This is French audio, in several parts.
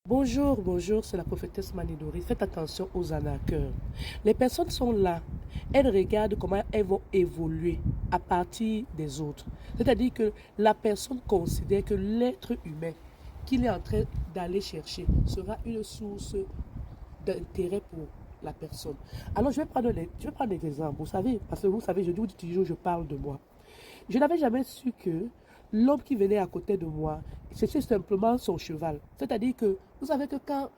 Bonjour, bonjour, c'est la prophétesse Manidori. Faites attention aux arnaqueurs. Les personnes sont là. Elles regardent comment elles vont évoluer à partir des autres. C'est-à-dire que la personne considère que l'être humain qu'il est en train d'aller chercher sera une source d'intérêt pour la personne. Alors, je vais prendre des exemples. Vous savez, parce que vous savez, je dis toujours, je parle de moi. Je n'avais jamais su que l'homme qui venait à côté de moi, c'était simplement son cheval. C'est-à-dire que vous savez que quand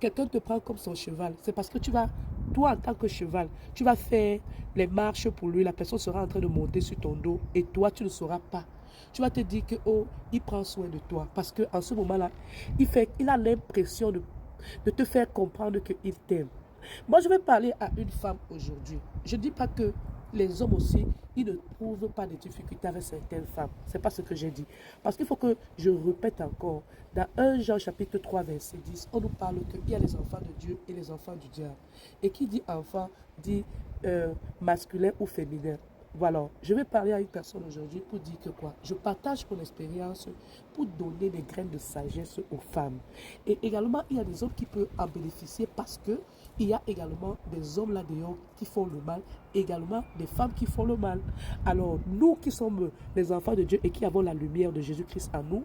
quelqu'un te prend comme son cheval, c'est parce que toi en tant que cheval, tu vas faire les marches pour lui, la personne sera en train de monter sur ton dos et toi, tu ne sauras pas. Tu vas te dire que, oh, il prend soin de toi. Parce qu'en ce moment-là, il a l'impression de te faire comprendre qu'il t'aime. Moi, je vais parler à une femme aujourd'hui. Je ne dis pas que les hommes aussi, ils ne trouvent pas de difficultés avec certaines femmes. Ce n'est pas ce que j'ai dit. Parce qu'il faut que je répète encore. Dans 1 Jean chapitre 3, verset 10, on nous parle qu'il y a les enfants de Dieu et les enfants du diable. Et qui dit enfant, dit masculin ou féminin. Voilà, je vais parler à une personne aujourd'hui pour dire que quoi? Je partage mon expérience pour donner des graines de sagesse aux femmes. Et également, il y a des hommes qui peuvent en bénéficier parce que il y a également des hommes là-dehors qui font le mal, également des femmes qui font le mal. Alors, nous qui sommes les enfants de Dieu et qui avons la lumière de Jésus-Christ en nous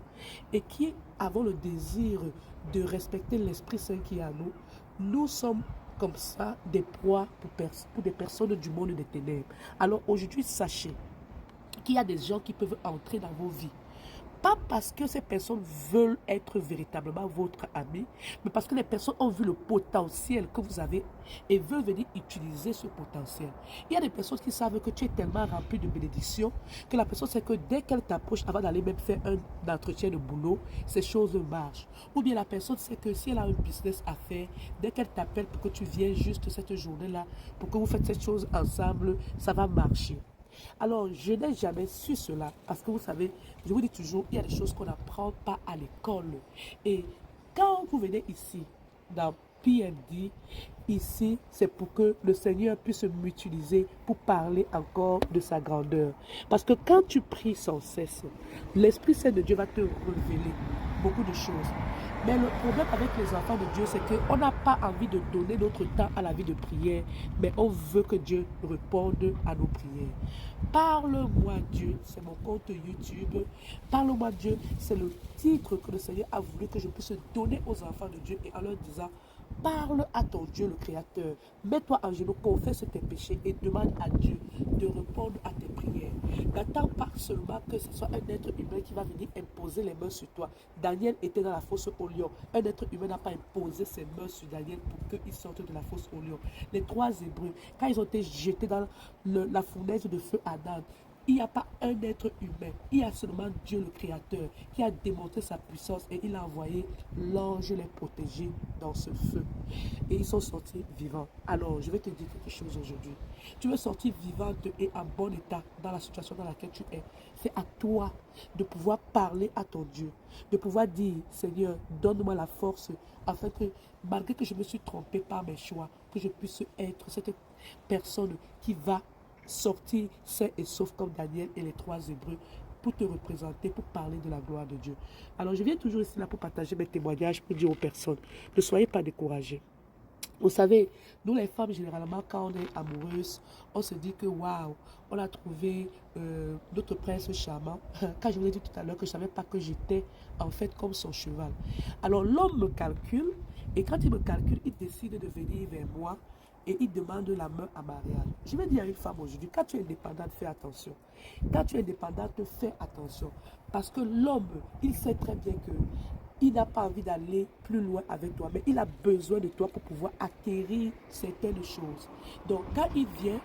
et qui avons le désir de respecter l'Esprit Saint qui est en nous, nous sommes comme ça des proies pour des personnes du monde des ténèbres. Alors aujourd'hui, sachez qu'il y a des gens qui peuvent entrer dans vos vies. Pas parce que ces personnes veulent être véritablement votre ami, mais parce que les personnes ont vu le potentiel que vous avez et veulent venir utiliser ce potentiel. Il y a des personnes qui savent que tu es tellement rempli de bénédictions que la personne sait que dès qu'elle t'approche avant d'aller même faire un entretien de boulot, ces choses marchent. Ou bien la personne sait que si elle a un business à faire, dès qu'elle t'appelle pour que tu viennes juste cette journée-là, pour que vous faites cette chose ensemble, ça va marcher. Alors, je n'ai jamais su cela parce que vous savez, je vous dis toujours, il y a des choses qu'on n'apprend pas à l'école. Et quand vous venez ici, dans PND, ici, c'est pour que le Seigneur puisse m'utiliser pour parler encore de sa grandeur. Parce que quand tu pries sans cesse, l'Esprit Saint de Dieu va te révéler beaucoup de choses. Mais le problème avec les enfants de Dieu, c'est qu'on n'a pas envie de donner notre temps à la vie de prière, mais on veut que Dieu réponde à nos prières. Parle-moi Dieu, c'est mon compte YouTube. Parle-moi Dieu, c'est le titre que le Seigneur a voulu que je puisse donner aux enfants de Dieu et en leur disant, parle à ton Dieu le Créateur. Mets-toi en genoux, confesse tes péchés et demande à Dieu de répondre à tes prières. N'attends pas seulement que ce soit un être humain qui va venir imposer les mains sur toi. Daniel était dans la fosse au lion. Un être humain n'a pas imposé ses mains sur Daniel pour qu'il sorte de la fosse au lion. Les trois Hébreux, quand ils ont été jetés dans la fournaise de feu Adam, il n'y a pas un être humain, il y a seulement Dieu le Créateur qui a démontré sa puissance et il a envoyé l'ange les protéger dans ce feu. Et ils sont sortis vivants. Alors, je vais te dire quelque chose aujourd'hui. Tu veux sortir vivante et en bon état dans la situation dans laquelle tu es. C'est à toi de pouvoir parler à ton Dieu, de pouvoir dire, Seigneur, donne-moi la force afin que, malgré que je me suis trompé par mes choix, que je puisse être cette personne qui va sortir sain et sauf comme Daniel et les trois Hébreux pour te représenter, pour parler de la gloire de Dieu. Alors je viens toujours ici là pour partager mes témoignages, pour dire aux personnes, ne soyez pas découragés. Vous savez, nous les femmes, généralement, quand on est amoureuse, on se dit que waouh, on a trouvé notre prince charmant. Quand je vous ai dit tout à l'heure que je ne savais pas que j'étais en fait comme son cheval. Alors l'homme me calcule et quand il me calcule, il décide de venir vers moi et il demande la main à mariage. Je vais dire à une femme aujourd'hui, quand tu es indépendante, fais attention. Quand tu es indépendante, fais attention. Parce que l'homme, il sait très bien que il n'a pas envie d'aller plus loin avec toi, mais il a besoin de toi pour pouvoir acquérir certaines choses. Donc, quand il vient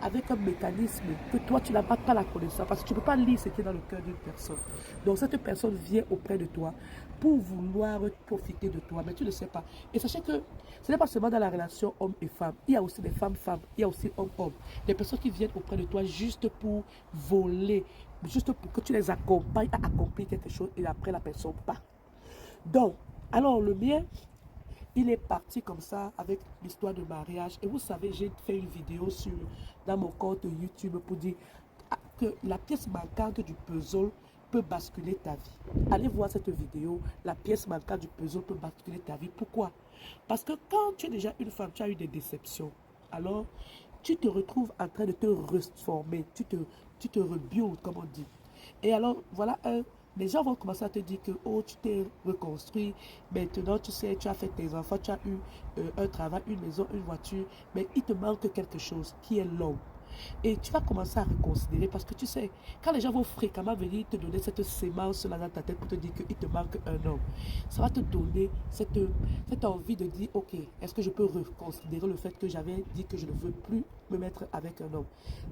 avec un mécanisme que toi, tu n'as pas la connaissance, parce que tu ne peux pas lire ce qui est dans le cœur d'une personne. Donc, cette personne vient auprès de toi pour vouloir profiter de toi, mais tu ne sais pas. Et sachez que ce n'est pas seulement dans la relation homme et femme. Il y a aussi des femmes-femmes, il y a aussi hommes-hommes. Des personnes qui viennent auprès de toi juste pour voler, juste pour que tu les accompagnes à accomplir quelque chose et après la personne part. Donc, alors le mien, il est parti comme ça avec l'histoire de mariage. Et vous savez, j'ai fait une vidéo dans mon compte YouTube pour dire que la pièce manquante du puzzle peut basculer ta vie. Allez voir cette vidéo, la pièce manquante du puzzle peut basculer ta vie. Pourquoi? Parce que quand tu es déjà une femme, tu as eu des déceptions. Alors, tu te retrouves en train de te reformer, tu te rebuilds, comme on dit. Et alors, voilà, les gens vont commencer à te dire que, oh, tu t'es reconstruit, maintenant, tu sais, tu as fait tes enfants, tu as eu un travail, une maison, une voiture, mais il te manque quelque chose qui est l'homme. Et tu vas commencer à reconsidérer parce que tu sais, quand les gens vont fréquemment venir te donner cette sémence-là dans ta tête pour te dire qu'il te manque un homme, ça va te donner cette envie de dire, ok, est-ce que je peux reconsidérer le fait que j'avais dit que je ne veux plus me mettre avec un homme.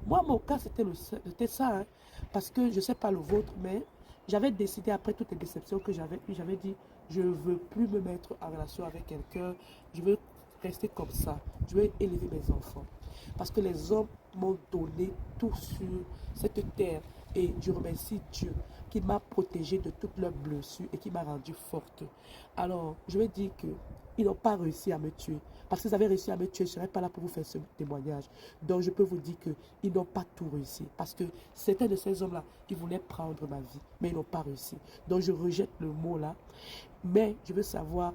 Moi, mon cas, c'était ça, hein, parce que je ne sais pas le vôtre, mais j'avais décidé après toutes les déceptions que j'avais eues, j'avais dit, je ne veux plus me mettre en relation avec quelqu'un, je veux rester comme ça, je veux élever mes enfants. Parce que les hommes m'ont donné tout sur cette terre. Et je remercie Dieu qui m'a protégée de toutes leurs blessures et qui m'a rendue forte. Alors, je vais dire qu'ils n'ont pas réussi à me tuer. Parce qu'ils avaient réussi à me tuer, je ne serais pas là pour vous faire ce témoignage. Donc, je peux vous dire qu'ils n'ont pas tout réussi. Parce que certains de ces hommes-là, ils voulaient prendre ma vie, mais ils n'ont pas réussi. Donc, je rejette le mot là. Mais je veux savoir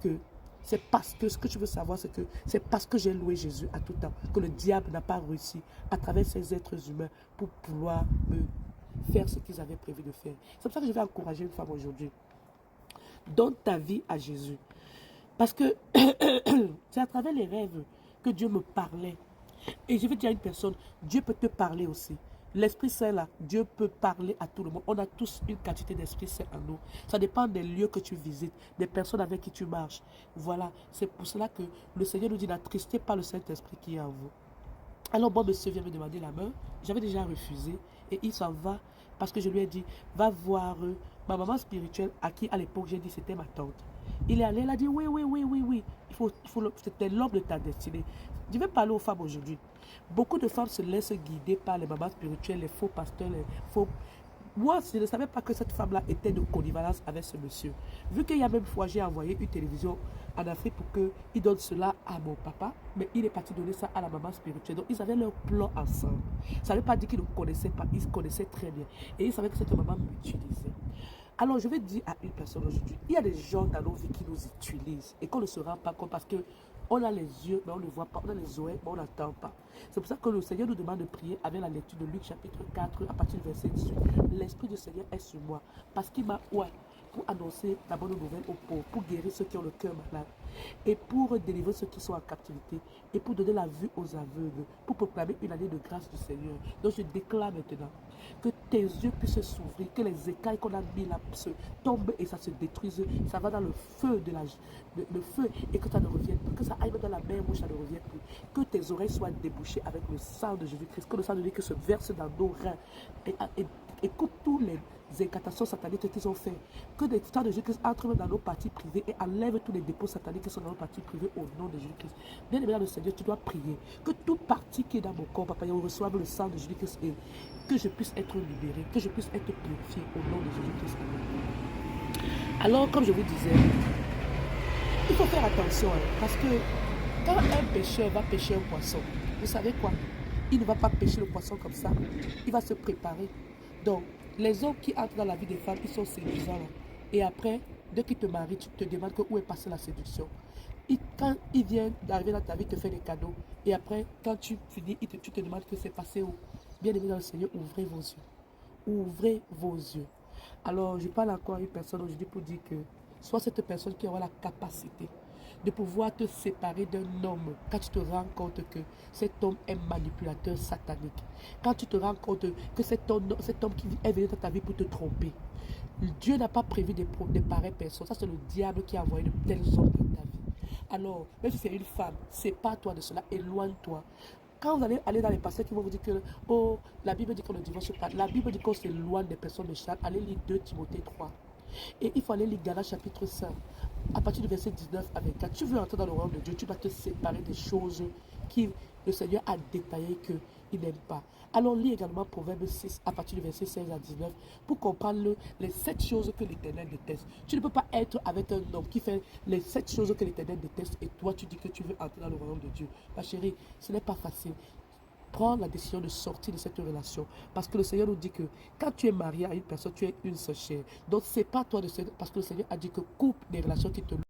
que c'est parce que ce que tu veux savoir, c'est parce que j'ai loué Jésus à tout temps que le diable n'a pas réussi à travers ces êtres humains pour pouvoir me faire ce qu'ils avaient prévu de faire. C'est pour ça que je vais encourager une femme aujourd'hui. Donne ta vie à Jésus. Parce que c'est à travers les rêves que Dieu me parlait. Et je vais dire à une personne, Dieu peut te parler aussi. L'Esprit Saint là, Dieu peut parler à tout le monde. On a tous une quantité d'Esprit Saint en nous. Ça dépend des lieux que tu visites, des personnes avec qui tu marches. Voilà, c'est pour cela que le Seigneur nous dit, n'attristez pas le Saint-Esprit qui est en vous. Alors bon monsieur vient me demander la main. J'avais déjà refusé et il s'en va parce que je lui ai dit, va voir ma maman spirituelle à qui à l'époque j'ai dit c'était ma tante. Il est allé, il a dit oui, oui, oui, oui, oui. C'était l'homme de ta destinée. Je vais parler aux femmes aujourd'hui. Beaucoup de femmes se laissent guider par les mamans spirituelles, les faux pasteurs, les faux... Moi, je ne savais pas que cette femme-là était de connivence avec ce monsieur. Vu qu'il y a même fois, j'ai envoyé une télévision en Afrique pour qu'il donne cela à mon papa, mais il est parti donner ça à la maman spirituelle. Donc, ils avaient leur plan ensemble. Ça ne veut pas dire qu'ils ne connaissaient pas, ils se connaissaient très bien. Et ils savaient que cette maman m'utilisait. Alors, je vais dire à une personne aujourd'hui, il y a des gens dans nos vies qui nous utilisent et qu'on ne se rend pas compte parce que on a les yeux, mais on ne voit pas. On a les oreilles, mais on n'entend pas. C'est pour ça que le Seigneur nous demande de prier avec la lecture de Luc chapitre 4 à partir du verset 18. L'Esprit du Seigneur est sur moi parce qu'il m'a oint pour annoncer la bonne nouvelle aux pauvres, pour guérir ceux qui ont le cœur malade et pour délivrer ceux qui sont en captivité et pour donner la vue aux aveugles, pour proclamer une année de grâce du Seigneur. Donc je déclare maintenant que tes yeux puissent s'ouvrir, que les écailles qu'on a mis là se tombent et ça se détruise, ça va dans le feu le feu et que ça ne revienne plus, que ça aille dans la mer où ça ne revienne plus, que tes oreilles soient débouchées avec le sang de Jésus-Christ, que le sang de Jésus-Christ se verse dans nos reins et coupe tous les incantations sataniques qu'ils ont fait, que des sang de Jésus-Christ entrent dans nos parties privées et enlève tous les dépôts sataniques qui sont dans nos parties privées au nom de Jésus-Christ. Bien aimé dans le Seigneur, tu dois prier que toute partie qui est dans mon corps, papa, on reçoive le sang de Jésus-Christ et que je puisse être libéré, que je puisse être purifié au nom de Jésus-Christ. Alors, comme je vous disais, il faut faire attention, hein, parce que quand un pêcheur va pêcher un poisson, vous savez quoi? Il ne va pas pêcher le poisson comme ça. Il va se préparer. Donc, les hommes qui entrent dans la vie des femmes, ils sont séduisants. Là. Et après, dès qu'ils te marient, tu te demandes où est passée la séduction. Quand ils viennent d'arriver dans ta vie, ils te font des cadeaux. Et après, quand tu finis, tu te demandes que c'est passé où? Bien aimé dans le Seigneur, ouvrez vos yeux. Ouvrez vos yeux. Alors, je parle encore à une personne aujourd'hui pour dire que sois cette personne qui aura la capacité de pouvoir te séparer d'un homme quand tu te rends compte que cet homme est manipulateur satanique. Quand tu te rends compte que cet homme qui est venu dans ta vie pour te tromper. Dieu n'a pas prévu de pareilles personnes. Ça, c'est le diable qui a envoyé de tels hommes dans ta vie. Alors, même si c'est une femme, sépare-toi de cela, éloigne-toi. Quand vous allez aller dans les passages qui vont vous dire que oh, la Bible dit qu'on ne divorce pas, la Bible dit qu'on s'éloigne des personnes méchantes, allez lire 2 Timothée 3. Et il faut aller lire Galates chapitre 5, à partir du verset 19 à 24. Tu veux entrer dans le royaume de Dieu, tu dois te séparer des choses qui le Seigneur a détaillées qu'il n'aime pas. Alors lis également Proverbe 6, à partir du verset 16 à 19, pour comprendre les 7 choses que l'Éternel déteste. Tu ne peux pas être avec un homme qui fait les 7 choses que l'Éternel déteste et toi tu dis que tu veux entrer dans le royaume de Dieu. Ma chérie, ce n'est pas facile. prends la décision de sortir de cette relation. Parce que le Seigneur nous dit que quand tu es marié à une personne, tu es une seule chair. Donc, c'est pas toi de parce que le Seigneur a dit que coupe des relations qui te